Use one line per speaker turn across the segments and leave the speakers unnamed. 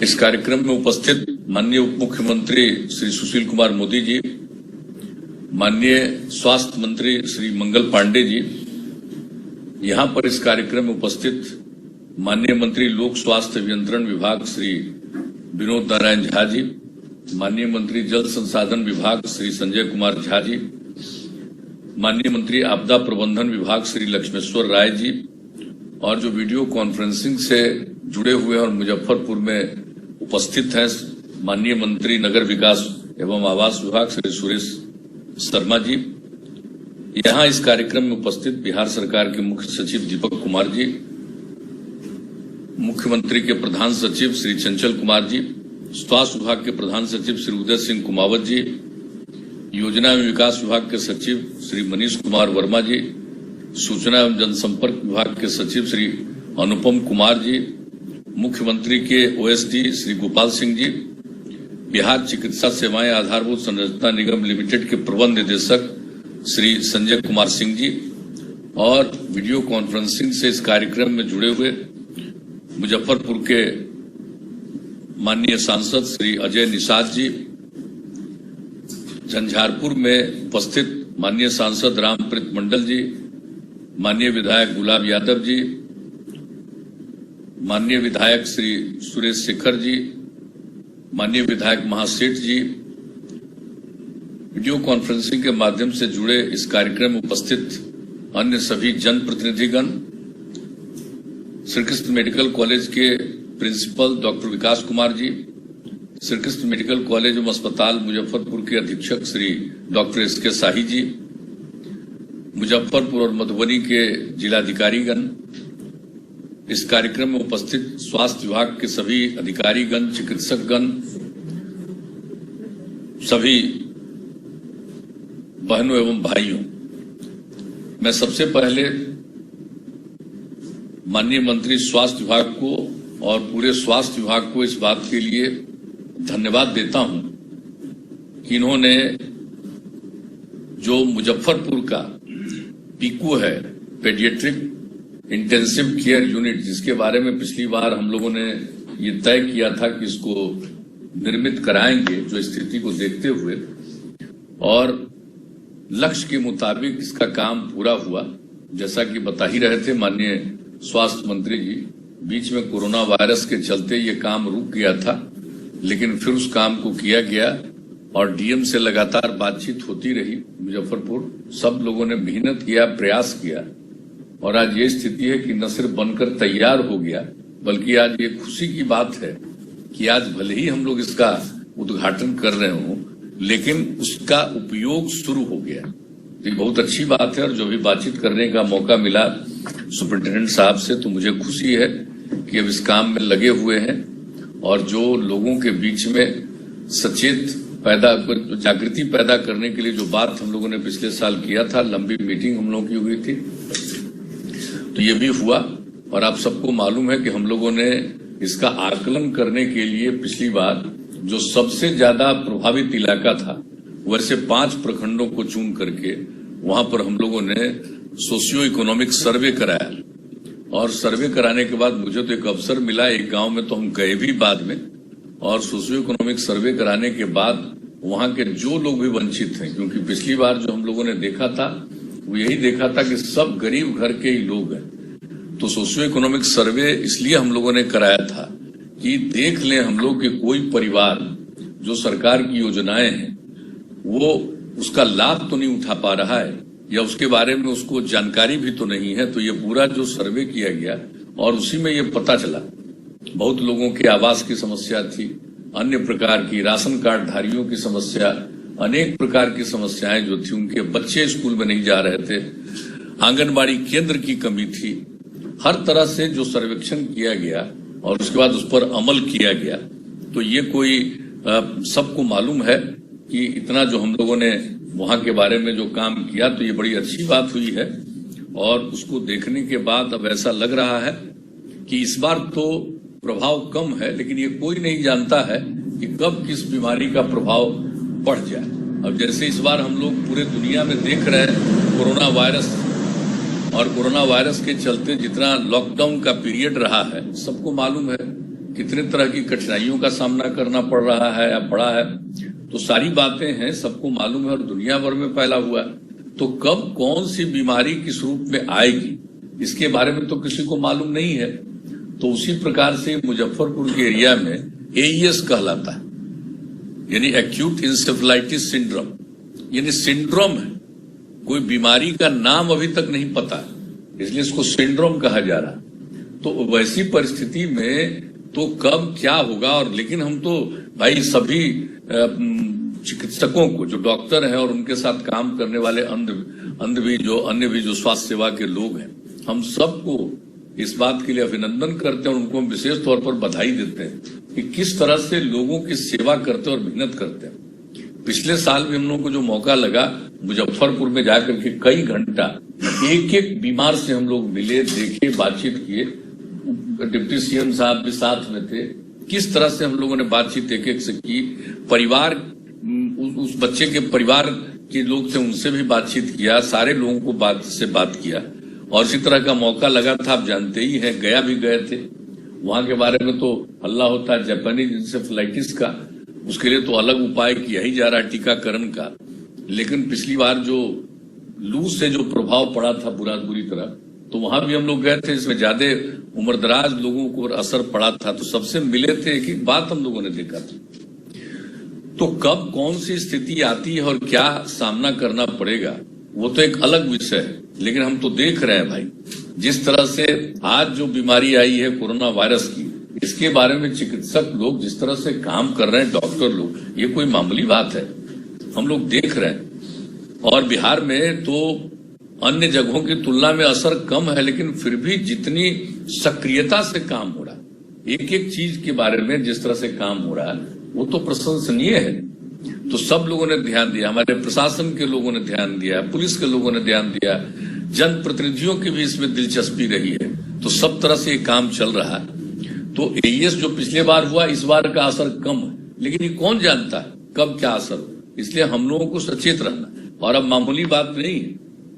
इस कार्यक्रम में उपस्थित माननीय उप मुख्यमंत्री श्री सुशील कुमार मोदी जी, माननीय स्वास्थ्य मंत्री श्री मंगल पांडे जी, यहां पर इस कार्यक्रम में उपस्थित माननीय मंत्री लोक स्वास्थ्य अभियंत्रण विभाग श्री विनोद नारायण झा जी, माननीय मंत्री जल संसाधन विभाग श्री संजय कुमार झा जी, माननीय मंत्री आपदा प्रबंधन विभाग श्री लक्ष्मेश्वर राय जी, और जो वीडियो कॉन्फ्रेंसिंग से जुड़े हुए और मुजफ्फरपुर में उपस्थित हैं माननीय मंत्री नगर विकास एवं आवास विभाग श्री सुरेश शर्मा जी, यहां इस कार्यक्रम में उपस्थित बिहार सरकार के मुख्य सचिव दीपक कुमार जी, मुख्यमंत्री के प्रधान सचिव श्री चंचल कुमार जी, स्वास्थ्य विभाग के प्रधान सचिव श्री उदय सिंह कुमावत जी, योजना एवं विकास विभाग के सचिव श्री मनीष कुमार वर्मा जी, सूचना एवं जनसंपर्क विभाग के सचिव श्री अनुपम कुमार जी, मुख्यमंत्री के ओएसडी श्री गोपाल सिंह जी, बिहार चिकित्सा सेवाएं आधारभूत संरचना निगम लिमिटेड के प्रबंध निदेशक श्री संजय कुमार सिंह जी, और वीडियो कॉन्फ्रेंसिंग से इस कार्यक्रम में जुड़े हुए मुजफ्फरपुर के माननीय सांसद श्री अजय निषाद जी, झंझारपुर में उपस्थित माननीय सांसद रामप्रीत मंडल जी, माननीय विधायक गुलाब यादव जी, माननीय विधायक श्री सुरेश शेखर जी, माननीय विधायक महासेठ जी, वीडियो कॉन्फ्रेंसिंग के माध्यम से जुड़े इस कार्यक्रम में उपस्थित अन्य सभी जनप्रतिनिधिगण, श्रीकृष्ण मेडिकल कॉलेज के प्रिंसिपल डॉक्टर विकास कुमार जी, श्रीकृष्ण मेडिकल कॉलेज एवं अस्पताल मुजफ्फरपुर के अधीक्षक श्री डॉक्टर एसके शाही जी, मुजफ्फरपुर और मधुबनी के जिलाधिकारीगण, इस कार्यक्रम में उपस्थित स्वास्थ्य विभाग के सभी अधिकारीगण, चिकित्सकगण, सभी बहनों एवं भाइयों, मैं सबसे पहले माननीय मंत्री स्वास्थ्य विभाग को और पूरे स्वास्थ्य विभाग को इस बात के लिए धन्यवाद देता हूं कि इन्होंने जो मुजफ्फरपुर का पीकू है, पेडियाट्रिक इंटेंसिव केयर यूनिट, जिसके बारे में पिछली बार हम लोगों ने ये तय किया था कि इसको निर्मित कराएंगे जो स्थिति को देखते हुए, और लक्ष्य के मुताबिक इसका काम पूरा हुआ। जैसा कि बता ही रहे थे माननीय स्वास्थ्य मंत्री जी, बीच में कोरोना वायरस के चलते ये काम रुक गया था, लेकिन फिर उस काम को किया गया और डीएम से लगातार बातचीत होती रही। मुजफ्फरपुर सब लोगों ने मेहनत किया, प्रयास किया, और आज ये स्थिति है कि न सिर्फ बनकर तैयार हो गया, बल्कि आज ये खुशी की बात है कि आज भले ही हम लोग इसका उद्घाटन कर रहे हों, लेकिन उसका उपयोग शुरू हो गया। ये बहुत अच्छी बात है, और जो भी बातचीत करने का मौका मिला सुपरिटेंडेंट साहब से, तो मुझे खुशी है कि अब इस काम में लगे हुए हैं, और जो लोगों के बीच में जागृति पैदा करने के लिए जो बात हम लोगों ने पिछले साल किया था, लंबी मीटिंग हम लोगों की हुई थी, तो ये भी हुआ। और आप सबको मालूम है कि हम लोगों ने इसका आकलन करने के लिए पिछली बार जो सबसे ज्यादा प्रभावित इलाका था, वैसे 5 प्रखंडों को चुन करके वहां पर हम लोगों ने सोशियो इकोनॉमिक सर्वे कराया, और सर्वे कराने के बाद मुझे तो एक अवसर मिला, एक गांव में तो हम गए भी बाद में, और सोशियो इकोनॉमिक सर्वे कराने के बाद वहां के जो लोग भी वंचित हैं, क्योंकि पिछली बार जो हम लोगों ने देखा था वो यही देखा था कि सब गरीब घर के ही लोग हैं, तो सोशियो इकोनॉमिक सर्वे इसलिए हम लोगों ने कराया था कि देख लें हम लोग कि कोई परिवार जो सरकार की योजनाएं हैं वो उसका लाभ तो नहीं उठा पा रहा है, या उसके बारे में उसको जानकारी भी तो नहीं है। तो ये पूरा जो सर्वे किया गया, और उसी में ये पता चला बहुत लोगों के आवास की समस्या थी, अन्य प्रकार की राशन कार्ड धारियों की समस्या, अनेक प्रकार की समस्याएं जो थी, उनके बच्चे स्कूल में नहीं जा रहे थे, आंगनबाड़ी केंद्र की कमी थी, हर तरह से जो सर्वेक्षण किया गया और उसके बाद उस पर अमल किया गया। तो ये कोई सबको मालूम है कि इतना जो हम लोगों ने वहां के बारे में जो काम किया, तो ये बड़ी अच्छी बात हुई है। और उसको देखने के बाद अब ऐसा लग रहा है कि इस बार तो प्रभाव कम है, लेकिन ये कोई नहीं जानता है कि कब किस बीमारी का प्रभाव बढ़ जाए। अब जैसे इस बार हम लोग पूरे दुनिया में देख रहे हैं कोरोना वायरस, और कोरोना वायरस के चलते जितना लॉकडाउन का पीरियड रहा है, सबको मालूम है कितने तरह की कठिनाइयों का सामना करना पड़ रहा है या पड़ा है, तो सारी बातें हैं, सबको मालूम है और दुनिया भर में फैला हुआ है। तो कब कौन सी बीमारी किस रूप में आएगी इसके बारे में तो किसी को मालूम नहीं है। तो उसी प्रकार से मुजफ्फरपुर के एरिया में एईएस कहलाता है, यानी एक्यूट इंसेफेलाइटिस सिंड्रोम, यानी सिंड्रोम है, कोई बीमारी का नाम अभी तक नहीं पता, इसलिए इसको सिंड्रोम कहा जा रहा है। तो वैसी परिस्थिति में तो कब क्या होगा, और लेकिन हम तो भाई सभी चिकित्सकों को, जो डॉक्टर हैं और उनके साथ काम करने वाले अन्य भी जो स्वास्थ्य सेवा के लोग हैं, हम सबको इस बात के लिए अभिनंदन करते हैं और उनको हम विशेष तौर पर बधाई देते हैं कि किस तरह से लोगों की सेवा करते और मेहनत करते हैं। पिछले साल भी हम लोगों को जो मौका लगा मुजफ्फरपुर में जाकर के कई घंटा एक एक बीमार से हम लोग मिले, देखे, बातचीत किए, डिप्टी सीएम साहब भी साथ में थे, किस तरह से हम लोगों ने बातचीत एक एक से की, परिवार, उस बच्चे के परिवार के लोग थे उनसे भी बातचीत किया, सारे लोगों को बात किया। और इसी तरह का मौका लगा था, आप जानते ही हैं, गया भी गए थे, वहां के बारे में तो हल्ला होता है जापानीज इंसेफेलाइटिस का, उसके लिए तो अलग उपाय किया ही जा रहा है टीकाकरण का। लेकिन पिछली बार जो लू से जो प्रभाव पड़ा था बुरी तरह, तो वहां भी हम लोग गए थे, इसमें ज्यादा उम्रदराज लोगों को असर पड़ा था, तो सबसे मिले थे, एक एक बात हम लोगों ने देखा था। तो कब कौन सी स्थिति आती है और क्या सामना करना पड़ेगा वो तो एक अलग विषय है, लेकिन हम तो देख रहे हैं भाई, जिस तरह से आज जो बीमारी आई है कोरोना वायरस की, इसके बारे में चिकित्सक लोग जिस तरह से काम कर रहे हैं, डॉक्टर लोग, ये कोई मामूली बात है, हम लोग देख रहे हैं। और बिहार में तो अन्य जगहों की तुलना में असर कम है, लेकिन फिर भी जितनी सक्रियता से काम हो रहा है, एक एक चीज के बारे में जिस तरह से काम हो रहा है, वो तो प्रशंसनीय है। तो सब लोगों ने ध्यान दिया, हमारे प्रशासन के लोगों ने ध्यान दिया, पुलिस के लोगों ने ध्यान दिया, जनप्रतिनिधियों की भी इसमें दिलचस्पी रही है, तो सब तरह से ये काम चल रहा है। तो एईएस जो पिछले बार हुआ, इस बार का असर कम है, लेकिन ये कौन जानता है कब क्या असर हो, इसलिए हम लोगों को सचेत रहना। और अब मामूली बात नहीं है,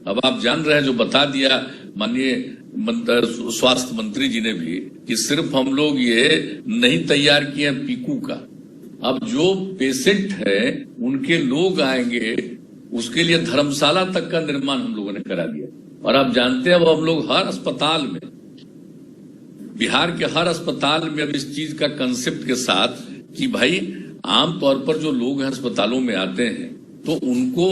अब आप जान रहे हैं, जो बता दिया माननीय स्वास्थ्य मंत्री जी ने भी, कि सिर्फ हम लोग ये नहीं तैयार किए हैं पीकू का, अब जो पेशेंट है उनके लोग आएंगे, उसके लिए धर्मशाला तक का निर्माण हम लोगों ने करा दिया। और आप जानते हैं, अब हम लोग हर अस्पताल में, बिहार के हर अस्पताल में अब इस चीज का कंसेप्ट के साथ कि भाई आमतौर पर जो लोग हैं अस्पतालों में आते हैं, तो उनको,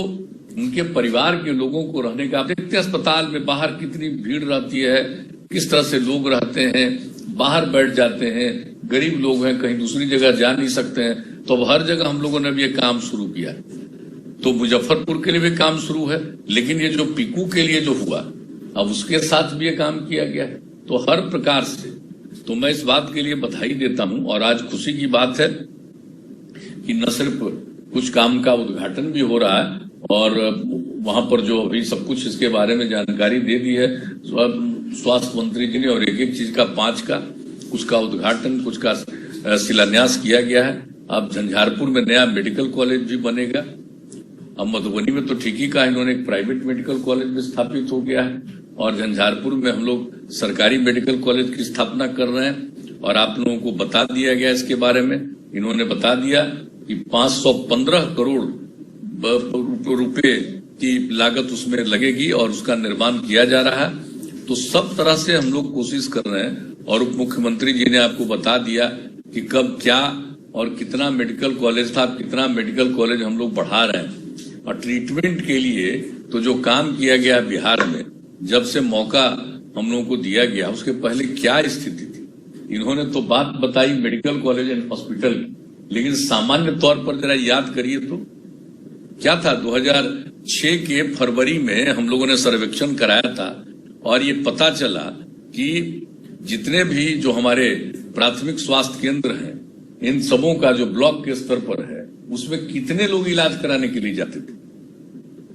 उनके परिवार के लोगों को रहने का, आप देखते हैं अस्पताल में बाहर कितनी भीड़ रहती है, किस तरह से लोग रहते हैं, बाहर बैठ जाते हैं, गरीब लोग हैं, कहीं दूसरी जगह जा नहीं सकते हैं। तो अब हर जगह हम लोगों ने भी ये काम शुरू किया। तो मुजफ्फरपुर के लिए भी काम शुरू है, लेकिन ये जो पीकू के लिए जो हुआ, अब उसके साथ भी ये काम किया गया है। तो हर प्रकार से तो मैं इस बात के लिए बधाई देता हूं। और आज खुशी की बात है कि न सिर्फ कुछ काम का उद्घाटन भी हो रहा है, और वहां पर जो अभी सब कुछ इसके बारे में जानकारी दे दी है स्वास्थ्य मंत्री जी ने, और एक एक चीज का 5 का उसका उद्घाटन, कुछ का शिलान्यास किया गया है। अब झंझारपुर में नया मेडिकल कॉलेज भी बनेगा। अब मधुबनी में तो ठीक ही कहा, इन्होंने एक प्राइवेट मेडिकल कॉलेज भी स्थापित हो गया है, और झंझारपुर में हम लोग सरकारी मेडिकल कॉलेज की स्थापना कर रहे हैं। और आप लोगों को बता दिया गया इसके बारे में, इन्होंने बता दिया कि 515 करोड़ रुपए की लागत उसमें लगेगी और उसका निर्माण किया जा रहा है। तो सब तरह से हम लोग कोशिश कर रहे हैं, और उप मुख्यमंत्री जी ने आपको बता दिया कि कब क्या और कितना मेडिकल कॉलेज था, कितना मेडिकल कॉलेज हम लोग बढ़ा रहे हैं। और ट्रीटमेंट के लिए तो जो काम किया गया बिहार में, जब से मौका हम लोगों को दिया गया, उसके पहले क्या स्थिति थी, इन्होंने तो बात बताई मेडिकल कॉलेज एंड हॉस्पिटल की, लेकिन सामान्य तौर पर जरा याद करिए तो क्या था। 2006 के फरवरी में हम लोगों ने सर्वेक्षण कराया था, और ये पता चला कि जितने भी जो हमारे प्राथमिक स्वास्थ्य केंद्र हैं, इन सबों का जो ब्लॉक के स्तर पर है, उसमें कितने लोग इलाज कराने के लिए जाते थे।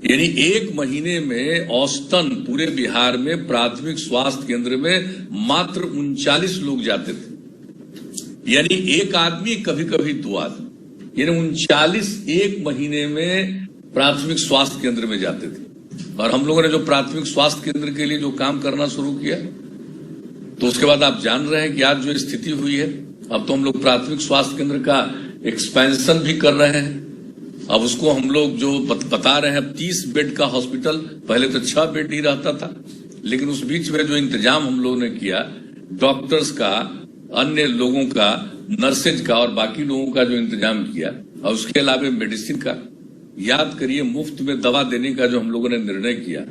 यानी एक महीने में औसतन पूरे बिहार में प्राथमिक स्वास्थ्य केंद्र में मात्र 39 लोग जाते थे, यानी एक आदमी, कभी कभी 2 आदमी, यानी 39 एक महीने में प्राथमिक स्वास्थ्य केंद्र में जाते थे। और हम लोगों ने जो प्राथमिक स्वास्थ्य केंद्र के लिए जो काम करना शुरू किया, तो उसके बाद आप जान रहे हैं कि आज जो स्थिति हुई है, अब तो हम लोग प्राथमिक स्वास्थ्य केंद्र का एक्सपेंशन भी कर रहे हैं। अब उसको हम लोग जो बता रहे हैं 30 बेड का हॉस्पिटल, पहले तो 6 बेड ही रहता था, लेकिन उस बीच में जो इंतजाम हम लोगों ने किया, डॉक्टर्स का, अन्य लोगों का, नर्सेज का और बाकी लोगों का जो इंतजाम किया, और उसके अलावा मेडिसिन का, याद करिए मुफ्त में दवा देने का जो हम लोगों ने निर्णय किया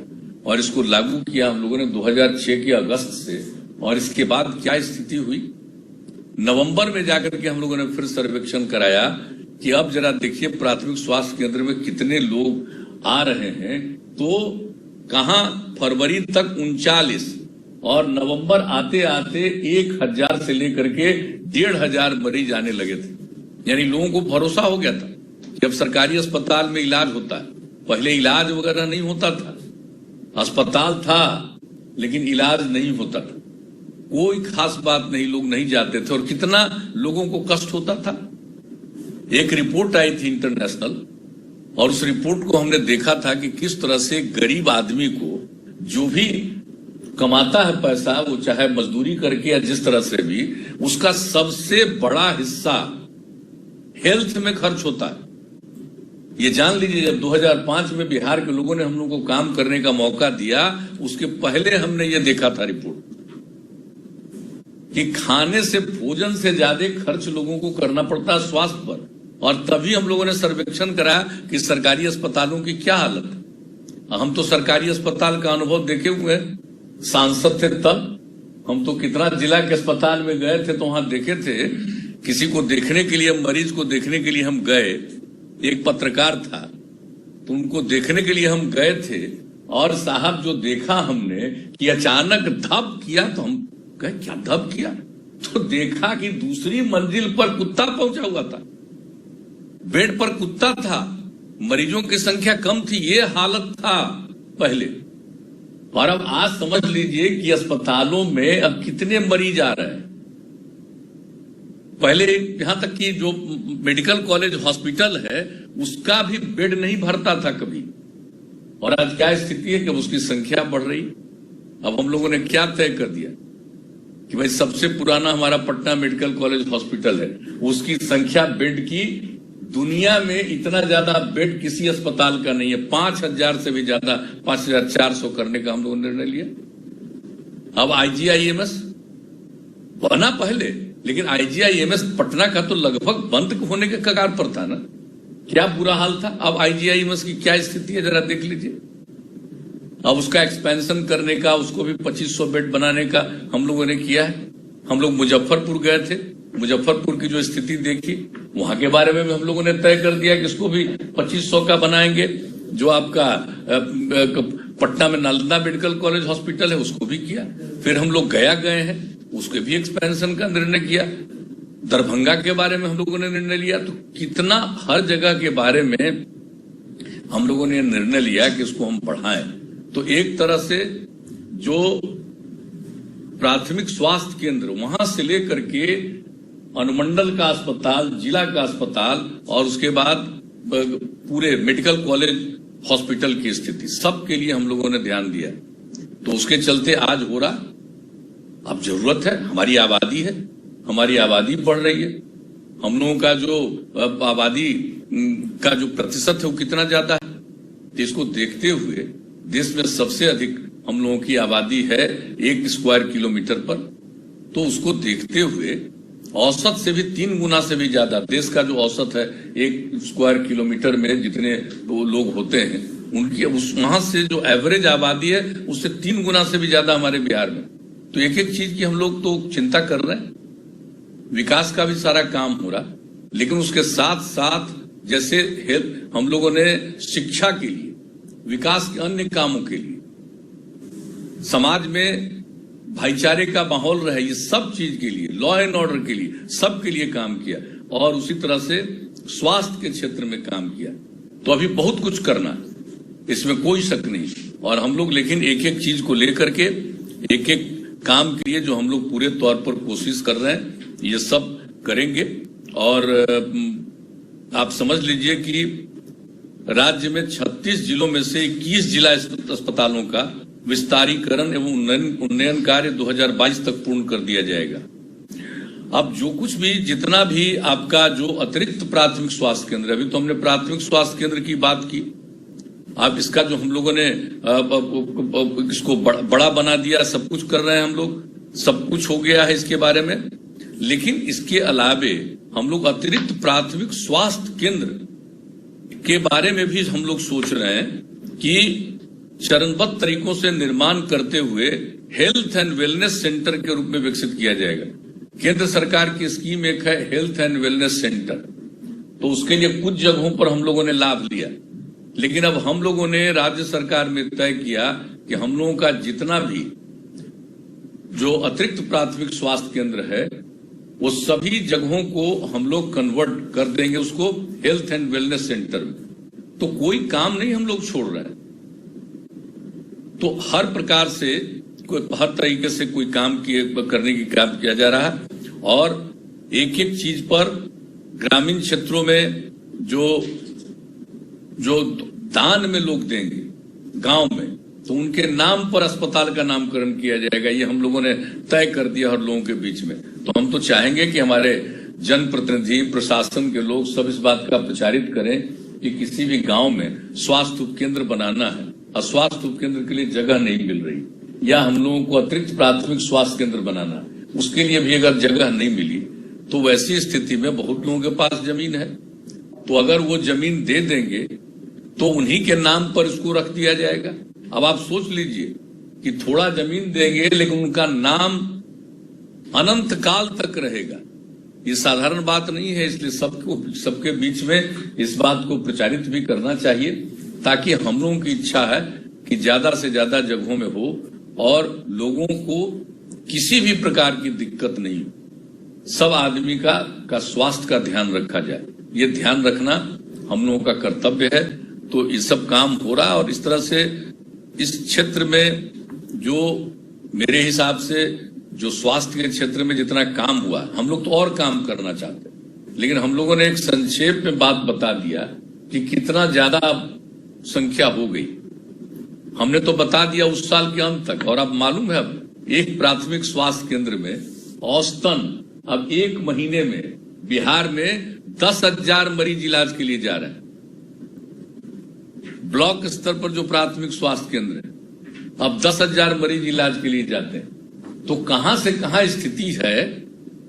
और इसको लागू किया हम लोगों ने 2006 के अगस्त से। और इसके बाद क्या स्थिति हुई, नवंबर में जाकर के हम लोगों ने फिर सर्वेक्षण कराया कि अब जरा देखिए प्राथमिक स्वास्थ्य केंद्र में कितने लोग आ रहे हैं। तो कहां फरवरी तक 39 और नवंबर आते आते 1000 से लेकर के 1500 मरीज आने लगे थे। यानी लोगों को भरोसा हो गया था कि अब सरकारी अस्पताल में इलाज होता है। पहले इलाज वगैरह नहीं होता था, अस्पताल था लेकिन इलाज नहीं होता था, कोई खास बात नहीं, लोग नहीं जाते थे और कितना लोगों को कष्ट होता था। एक रिपोर्ट आई थी इंटरनेशनल और उस रिपोर्ट को हमने देखा था कि किस तरह से गरीब आदमी को, जो भी कमाता है पैसा, वो चाहे मजदूरी करके या जिस तरह से भी, उसका सबसे बड़ा हिस्सा हेल्थ में खर्च होता है। ये जान लीजिए, जब 2005 में बिहार के लोगों ने हम लोग को काम करने का मौका दिया, उसके पहले हमने ये देखा था रिपोर्ट कि खाने से, भोजन से ज्यादा खर्च लोगों को करना पड़ता है स्वास्थ्य पर। और तभी हम लोगों ने सर्वेक्षण कराया कि सरकारी अस्पतालों की क्या हालत है। हम तो सरकारी अस्पताल का अनुभव देखे हुए हैं, सांसद थे तब। हम तो कितना जिला के अस्पताल में गए थे तो वहां देखे थे, किसी को देखने के लिए, मरीज को देखने के लिए हम गए, एक पत्रकार था तो उनको देखने के लिए हम गए थे और साहब जो देखा हमने कि अचानक धप किया, तो हम कहे क्या धप किया, तो देखा कि दूसरी मंजिल पर कुत्ता पहुंचा हुआ था, बेड पर कुत्ता था, मरीजों की संख्या कम थी, ये हालत था पहले। और अब आज समझ लीजिए कि अस्पतालों में अब कितने मरीज आ रहे हैं। पहले यहां तक कि जो मेडिकल कॉलेज हॉस्पिटल है उसका भी बेड नहीं भरता था कभी, और आज क्या स्थिति है कि उसकी संख्या बढ़ रही। अब हम लोगों ने क्या तय कर दिया कि भाई सबसे पुराना हमारा पटना मेडिकल कॉलेज हॉस्पिटल है, उसकी संख्या बेड की दुनिया में इतना ज्यादा बेड किसी अस्पताल का नहीं है। 5000 से भी ज्यादा, 5400 करने का हम लोगों ने निर्णय लिया। अब IGIMS बना पहले, लेकिन IGIMS पटना का तो लगभग बंद होने के कगार पर था ना, क्या बुरा हाल था। अब IGIMS की क्या स्थिति है जरा देख लीजिए। अब उसका एक्सपेंशन करने का, उसको भी 2500 बेड बनाने का हम लोगों ने किया है। हम लोग मुजफ्फरपुर गए थे, मुजफ्फरपुर की जो स्थिति देखी, वहां के बारे में भी हम लोगों ने तय कर दिया कि इसको भी 2500 का बनाएंगे। जो आपका पटना में नालंदा मेडिकल कॉलेज हॉस्पिटल है उसको भी किया। फिर हम लोग गया गए हैं, उसके भी एक्सपेंशन का निर्णय किया। दरभंगा के बारे में हम लोगों ने निर्णय लिया। तो कितना हर जगह के बारे में हम लोगों ने निर्णय लिया कि इसको हम बढ़ाएं। तो एक तरह से जो प्राथमिक स्वास्थ्य केंद्र, वहां से लेकर के अनुमंडल का अस्पताल, जिला का अस्पताल और उसके बाद पूरे मेडिकल कॉलेज हॉस्पिटल की स्थिति, सबके लिए हम लोगों ने ध्यान दिया। तो उसके चलते आज हो रहा। अब जरूरत है, हमारी आबादी है, हमारी आबादी बढ़ रही है। हम लोगों का जो आबादी का जो प्रतिशत है वो कितना ज्यादा है, तो इसको देखते हुए देश में सबसे अधिक हम लोगों की आबादी है 1 स्क्वायर किलोमीटर पर। तो उसको देखते हुए औसत से भी 3 गुना से भी ज्यादा, देश का जो औसत है 1 स्क्वायर किलोमीटर में जितने लोग होते हैं, उनकी वहां से जो एवरेज आबादी है उससे 3 गुना से भी ज्यादा हमारे बिहार में। तो एक एक चीज की हम लोग तो चिंता कर रहे हैं, विकास का भी सारा काम हो रहा, लेकिन उसके साथ साथ जैसे हेल्थ, हम लोगों ने शिक्षा के लिए, विकास के अन्य कामों के लिए, समाज में भाईचारे का माहौल रहे, ये सब चीज के लिए, लॉ एंड ऑर्डर के लिए, सबके लिए काम किया। और उसी तरह से स्वास्थ्य के क्षेत्र में काम किया। तो अभी बहुत कुछ करना है, इसमें कोई शक नहीं। और हम लोग लेकिन एक एक चीज को लेकर के, एक एक काम के लिए जो हम लोग पूरे तौर पर कोशिश कर रहे हैं, ये सब करेंगे। और आप समझ लीजिए कि राज्य में 36 जिलों में से 21 जिला अस्पतालों का विस्तारीकरण एवं उन्नयन कार्य 2022 तक पूर्ण कर दिया जाएगा। अब जो कुछ भी जितना भी आपका जो अतिरिक्त प्राथमिक स्वास्थ्य केंद्र, अभी तो हमने प्राथमिक स्वास्थ्य केंद्र की बात की, आप इसका जो हम लोगों ने इसको बड़ा बना दिया, सब कुछ कर रहे हैं हम लोग, सब कुछ हो गया है इसके बारे में। लेकिन इसके अलावे हम लोग अतिरिक्त प्राथमिक स्वास्थ्य केंद्र के बारे में भी हम लोग सोच रहे हैं कि चरणबद्ध तरीकों से निर्माण करते हुए हेल्थ एंड वेलनेस सेंटर के रूप में विकसित किया जाएगा। केंद्र सरकार की स्कीम एक है हेल्थ एंड वेलनेस सेंटर, तो उसके लिए कुछ जगहों पर हम लोगों ने लाभ लिया, लेकिन अब हम लोगों ने राज्य सरकार में तय किया कि हम लोगों का जितना भी जो अतिरिक्त प्राथमिक स्वास्थ्य केंद्र है वो सभी जगहों को हम लोग कन्वर्ट कर देंगे उसको हेल्थ एंड वेलनेस सेंटर में। तो कोई काम नहीं हम लोग छोड़ रहे हैं, तो हर प्रकार से हर तरीके से कोई काम करने की काम किया जा रहा है। और एक एक चीज पर ग्रामीण क्षेत्रों में जो दान में लोग देंगे गांव में, तो उनके नाम पर अस्पताल का नामकरण किया जाएगा, ये हम लोगों ने तय कर दिया हर लोगों के बीच में। तो हम तो चाहेंगे कि हमारे जनप्रतिनिधि, प्रशासन के लोग सब इस बात का प्रचारित करें कि किसी भी गांव में स्वास्थ्य उपकेंद्र बनाना है और स्वास्थ्य उपकेंद्र के लिए जगह नहीं मिल रही, या हम लोगों को अतिरिक्त प्राथमिक स्वास्थ्य केंद्र बनाना है, उसके लिए भी अगर जगह नहीं मिली, तो वैसी स्थिति में बहुत लोगों के पास जमीन है, तो अगर वो जमीन दे देंगे तो उन्हीं के नाम पर इसको रख दिया जाएगा। अब आप सोच लीजिए कि थोड़ा जमीन देंगे लेकिन उनका नाम अनंत काल तक रहेगा, ये साधारण बात नहीं है। इसलिए सबके बीच में इस बात को प्रचारित भी करना चाहिए, ताकि हम लोगों की इच्छा है कि ज्यादा से ज्यादा जगहों में हो और लोगों को किसी भी प्रकार की दिक्कत नहीं हो, सब आदमी का स्वास्थ्य का ध्यान रखा जाए, ये ध्यान रखना हम लोगों का कर्तव्य है। तो ये सब काम हो रहा है और इस तरह से इस क्षेत्र में जो मेरे हिसाब से जो स्वास्थ्य के क्षेत्र में जितना काम हुआ, हम लोग तो और काम करना चाहते हैं, लेकिन हम लोगों ने एक संक्षेप में बात बता दिया कि कितना ज्यादा संख्या हो गई। हमने तो बता दिया उस साल के अंत तक, और अब मालूम है अब एक प्राथमिक स्वास्थ्य केंद्र में औसतन अब एक महीने में बिहार में 10,000 मरीज इलाज के लिए जा रहे हैं। ब्लॉक स्तर पर जो प्राथमिक स्वास्थ्य केंद्र है अब 10,000 मरीज इलाज के लिए जाते हैं। तो कहां से कहां स्थिति है,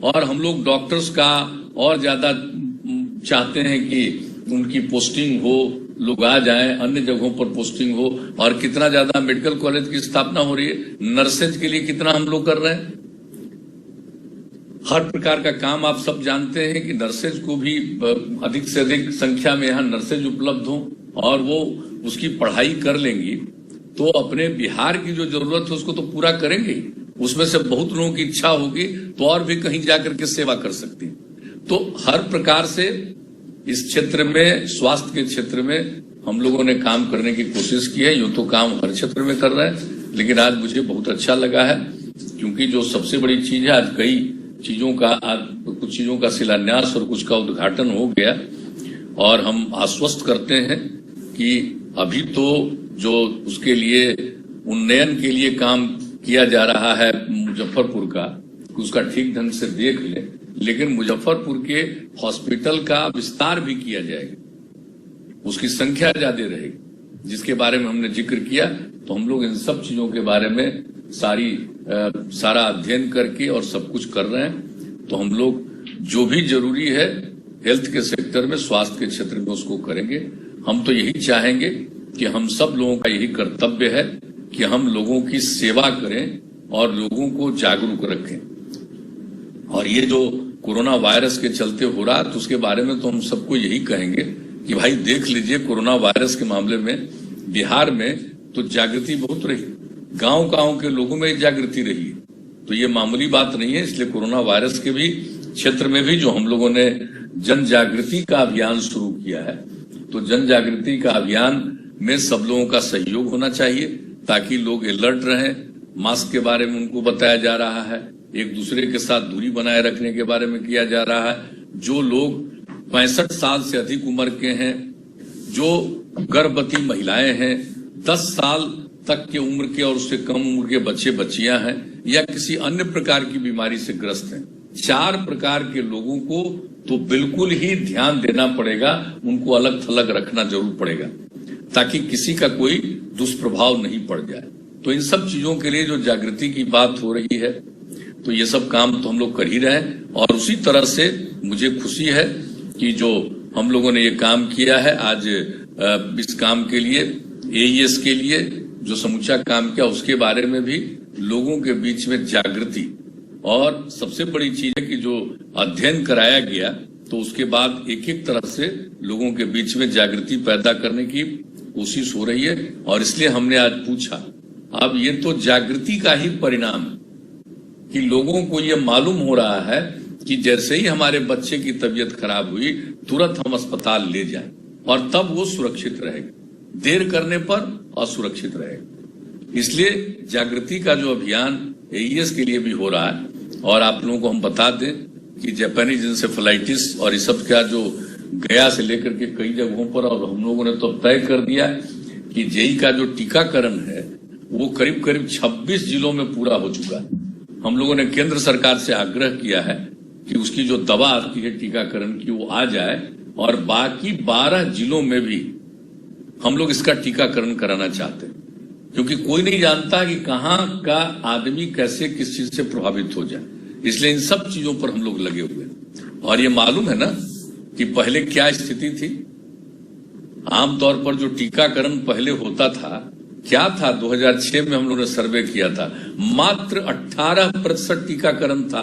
और हम लोग डॉक्टर्स का और ज्यादा चाहते हैं कि उनकी पोस्टिंग हो, लोग आ जाएं, अन्य जगहों पर पोस्टिंग हो, और कितना ज्यादा मेडिकल कॉलेज की स्थापना हो रही है, नर्सेज के लिए कितना हम लोग कर रहे हैं। हर प्रकार का काम आप सब जानते हैं कि नर्सेज को भी अधिक से अधिक संख्या में यहाँ नर्सेज उपलब्ध हो और वो उसकी पढ़ाई कर लेंगी तो अपने बिहार की जो जरूरत है उसको तो पूरा करेंगे। उसमें से बहुत लोगों की इच्छा होगी तो और भी कहीं जाकर के सेवा कर सकती है। तो हर प्रकार से इस क्षेत्र में, स्वास्थ्य के क्षेत्र में हम लोगों ने काम करने की कोशिश की है। यूं तो काम हर क्षेत्र में कर रहे हैं, लेकिन आज मुझे बहुत अच्छा लगा है, क्योंकि जो सबसे बड़ी चीज है, आज कई चीजों का, आज कुछ चीजों का शिलान्यास और कुछ का उद्घाटन हो गया, और हम आश्वस्त करते हैं कि अभी तो जो उसके लिए उन्नयन के लिए काम किया जा रहा है मुजफ्फरपुर का, उसका ठीक ढंग से देख ले, लेकिन मुजफ्फरपुर के हॉस्पिटल का विस्तार भी किया जाएगा, उसकी संख्या ज्यादा रहेगी, जिसके बारे में हमने जिक्र किया। तो हम लोग इन सब चीजों के बारे में सारा अध्ययन करके और सब कुछ कर रहे हैं। तो हम लोग जो भी जरूरी है हेल्थ के सेक्टर में, स्वास्थ्य के क्षेत्र में, उसको करेंगे। हम तो यही चाहेंगे कि हम सब लोगों का यही कर्तव्य है कि हम लोगों की सेवा करें और लोगों को जागरूक रखें। और ये जो कोरोना वायरस के चलते हो रहा है, तो उसके बारे में तो हम सबको यही कहेंगे कि भाई देख लीजिए, कोरोना वायरस के मामले में बिहार में तो जागृति बहुत रही, गांव गांव के लोगों में जागृति रही है, तो ये मामूली बात नहीं है। इसलिए कोरोना वायरस के भी क्षेत्र में भी जो हम लोगों ने जन जागृति का अभियान शुरू किया है, तो जन जागृति का अभियान में सब लोगों का सहयोग होना चाहिए, ताकि लोग अलर्ट रहें। मास्क के बारे में उनको बताया जा रहा है, एक दूसरे के साथ दूरी बनाए रखने के बारे में किया जा रहा है। जो लोग 65 साल से अधिक उम्र के हैं, जो गर्भवती महिलाएं हैं, 10 साल तक के उम्र के और उससे कम उम्र के बच्चे बच्चियां हैं, या किसी अन्य प्रकार की बीमारी से ग्रस्त हैं, 4 प्रकार के लोगों को तो बिल्कुल ही ध्यान देना पड़ेगा, उनको अलग थलग रखना जरूर पड़ेगा ताकि किसी का कोई दुष्प्रभाव नहीं पड़ जाए। तो इन सब चीजों के लिए जो जागृति की बात हो रही है, तो ये सब काम तो हम लोग कर ही रहे हैं। और उसी तरह से मुझे खुशी है कि जो हम लोगों ने ये काम किया है आज, इस काम के लिए AES के लिए जो समूचा काम किया उसके बारे में भी लोगों के बीच में जागृति, और सबसे बड़ी चीज है कि जो अध्ययन कराया गया तो उसके बाद एक एक तरह से लोगों के बीच में जागृति पैदा करने की कोशिश हो रही है। और इसलिए हमने आज पूछा, अब ये तो जागृति का ही परिणाम है कि लोगों को ये मालूम हो रहा है कि जैसे ही हमारे बच्चे की तबीयत खराब हुई तुरंत हम अस्पताल ले जाएं और तब वो सुरक्षित रहेगा, देर करने पर असुरक्षित रहेगा। इसलिए जागृति का जो अभियान AES के लिए भी हो रहा है। और आप लोगों को हम बता दें कि जापानीज इंसेफेलाइटिस और इस सब का जो गया से लेकर के कई जगहों पर, और हम लोगों ने तो तय कर दिया कि जेई का जो टीकाकरण है वो करीब करीब 26 जिलों में पूरा हो चुका है। हम लोगों ने केंद्र सरकार से आग्रह किया है कि उसकी जो दवा आती है टीकाकरण की वो आ जाए, और बाकी 12 जिलों में भी हम लोग इसका टीकाकरण कराना चाहते हैं, क्योंकि कोई नहीं जानता कि कहाँ का आदमी कैसे किस चीज से प्रभावित हो जाए। इसलिए इन सब चीजों पर हम लोग लगे हुए हैं। और ये मालूम है ना कि पहले क्या स्थिति थी। आमतौर पर जो टीकाकरण पहले होता था, क्या था, 2006 में हम लोगों ने सर्वे किया था, मात्र 18% टीकाकरण था।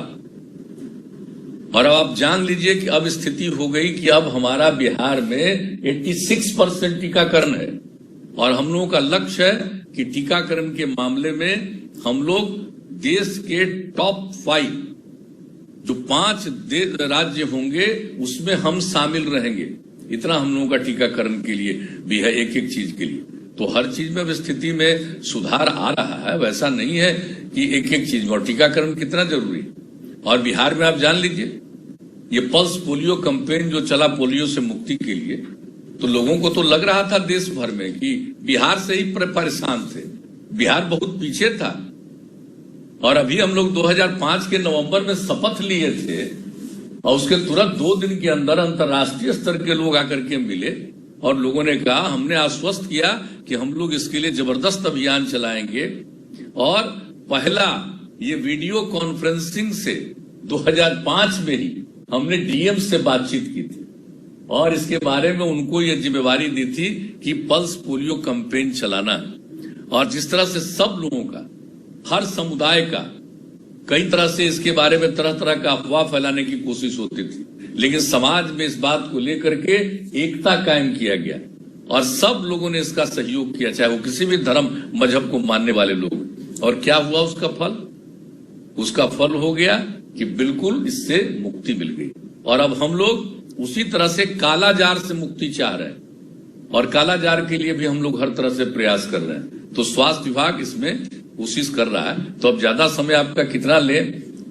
और अब आप जान लीजिए कि अब स्थिति हो गई कि अब हमारा बिहार में 86% टीकाकरण है। और हम लोगों का लक्ष्य है कि टीकाकरण के मामले में हम लोग देश के टॉप 5 जो 5 राज्य होंगे उसमें हम शामिल रहेंगे। इतना हम लोगों का टीकाकरण के लिए भी है, एक एक चीज के लिए। तो हर चीज में अब स्थिति में सुधार आ रहा है, वैसा नहीं है कि एक एक चीज में। और टीकाकरण कितना जरूरी है। और बिहार में आप जान लीजिए ये पल्स पोलियो कैंपेन जो चला पोलियो से मुक्ति के लिए, तो लोगों को तो लग रहा था देश भर में कि बिहार से ही परेशान थे, बिहार बहुत पीछे था। और अभी हम लोग 2005 के नवंबर में शपथ लिए थे और उसके तुरंत 2 दिन के अंदर अंतर्राष्ट्रीय स्तर के लोग आकर के मिले और लोगों ने कहा, हमने आश्वस्त किया कि हम लोग इसके लिए जबरदस्त अभियान चलाएंगे। और पहला ये वीडियो कॉन्फ्रेंसिंग से 2005 में ही हमने डीएम से बातचीत की थी और इसके बारे में उनको ये जिम्मेवारी दी थी कि पल्स पोलियो कैंपेन चलाना है। और जिस तरह से सब लोगों का, हर समुदाय का कई तरह से इसके बारे में तरह तरह का अफवाह फैलाने की कोशिश होती थी, लेकिन समाज में इस बात को लेकर के एकता कायम किया गया और सब लोगों ने इसका सहयोग किया, चाहे वो किसी भी धर्म मजहब को मानने वाले लोग। और क्या हुआ उसका फल? उसका फल हो गया कि बिल्कुल इससे मुक्ति मिल गई। और अब हम लोग उसी तरह से कालाजार से मुक्ति चाह रहे हैं और कालाजार के लिए भी हम लोग हर तरह से प्रयास कर रहे हैं। तो स्वास्थ्य विभाग इसमें कोशिश कर रहा है। तो अब ज्यादा समय आपका कितना ले,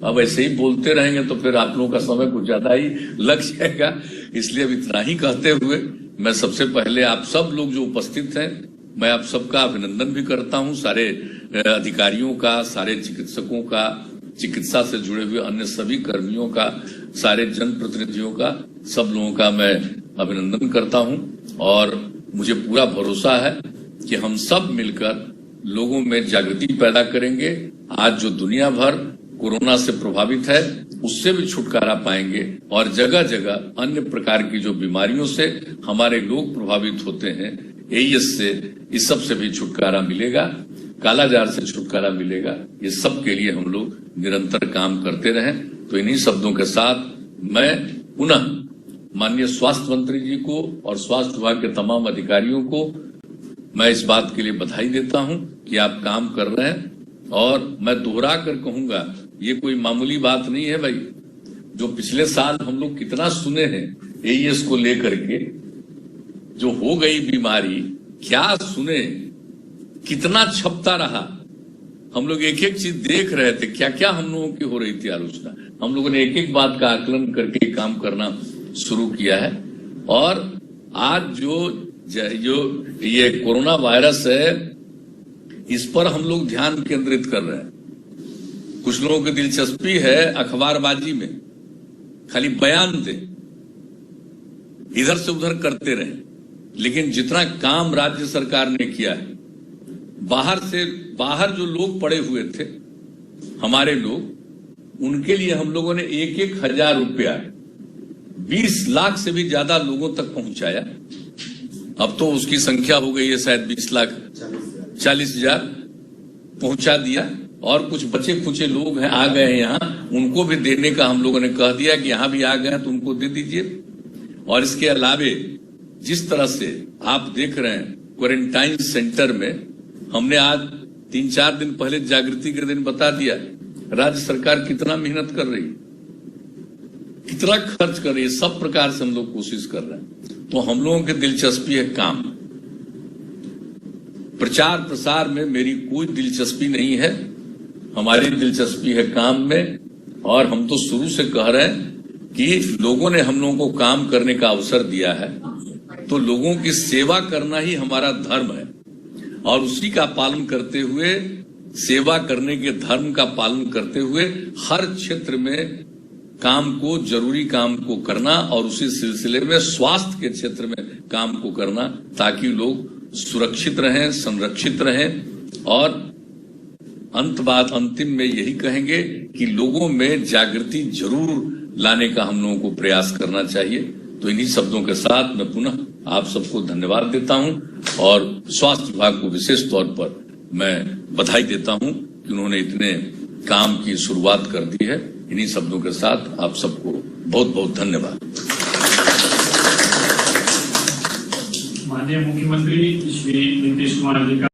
अब ऐसे ही बोलते रहेंगे तो फिर आप लोगों का समय कुछ ज्यादा ही लग जाएगा। इसलिए अब इतना ही कहते हुए मैं सबसे पहले आप सब लोग जो उपस्थित हैं, मैं आप सबका अभिनंदन भी करता हूं, सारे अधिकारियों का, सारे चिकित्सकों का, चिकित्सा से जुड़े हुए अन्य सभी कर्मियों का, सारे जनप्रतिनिधियों का, सब लोगों का मैं अभिनंदन करता हूं। और मुझे पूरा भरोसा है कि हम सब मिलकर लोगों में जागृति पैदा करेंगे। आज जो दुनिया भर कोरोना से प्रभावित है उससे भी छुटकारा पाएंगे और जगह जगह अन्य प्रकार की जो बीमारियों से हमारे लोग प्रभावित होते हैं, एईएस से, इस सब से भी छुटकारा मिलेगा, कालाजार से छुटकारा मिलेगा। ये सब के लिए हम लोग निरंतर काम करते रहें। तो इन्हीं शब्दों के साथ मैं पुनः माननीय स्वास्थ्य मंत्री जी को और स्वास्थ्य विभाग के तमाम अधिकारियों को मैं इस बात के लिए बधाई देता हूं कि आप काम कर रहे हैं। और मैं दोहरा कर कहूंगा, ये कोई मामूली बात नहीं है भाई। जो पिछले साल हम लोग कितना सुने हैं एईएस को लेकर के, जो हो गई बीमारी, क्या सुने, कितना छपता रहा। हम लोग एक एक चीज देख रहे थे, क्या क्या हम लोगों की हो रही थी आलोचना। हम लोगों ने एक एक बात का आकलन करके काम करना शुरू किया है। और आज जो ये कोरोना वायरस है, इस पर हम लोग ध्यान केंद्रित कर रहे हैं। कुछ लोगों की दिलचस्पी है अखबारबाजी में, खाली बयान दे, इधर से उधर करते रहे, लेकिन जितना काम राज्य सरकार ने किया है, बाहर जो लोग पड़े हुए थे हमारे लोग, उनके लिए हम लोगों ने 1,000 रुपया 20 लाख से भी ज्यादा लोगों तक पहुंचाया। अब तो उसकी संख्या हो गई है शायद 20,40,000 पहुंचा दिया, और कुछ बचे खुचे लोग हैं आ गए हैं यहाँ, उनको भी देने का हम लोगों ने कह दिया कि यहाँ भी आ गए हैं तो उनको दे दीजिए। और इसके अलावे जिस तरह से आप देख रहे हैं क्वारंटाइन सेंटर में, हमने आज 3-4 दिन पहले जागृति के दिन बता दिया राज्य सरकार कितना मेहनत कर रही है, कितना खर्च कर रही है, सब प्रकार से हम लोग कोशिश कर रहे हैं। तो हम लोगों की दिलचस्पी है काम, प्रचार प्रसार में मेरी कोई दिलचस्पी नहीं है, हमारी दिलचस्पी है काम में। और हम तो शुरू से कह रहे हैं कि लोगों ने हम लोगों को काम करने का अवसर दिया है, तो लोगों की सेवा करना ही हमारा धर्म है, और उसी का पालन करते हुए, सेवा करने के धर्म का पालन करते हुए हर क्षेत्र में काम को, जरूरी काम को करना, और उसी सिलसिले में स्वास्थ्य के क्षेत्र में काम को करना, ताकि लोग सुरक्षित रहें, संरक्षित रहें। और अंतिम में यही कहेंगे कि लोगों में जागृति जरूर लाने का हम लोगों को प्रयास करना चाहिए। तो इन्हीं शब्दों के साथ मैं पुनः आप सबको धन्यवाद देता हूं, और स्वास्थ्य विभाग को विशेष तौर पर मैं बधाई देता हूं कि उन्होंने इतने काम की शुरुआत कर दी है। इन्हीं शब्दों के साथ आप सबको बहुत बहुत धन्यवाद।
माननीय मुख्यमंत्री श्री नीतीश कुमार जी का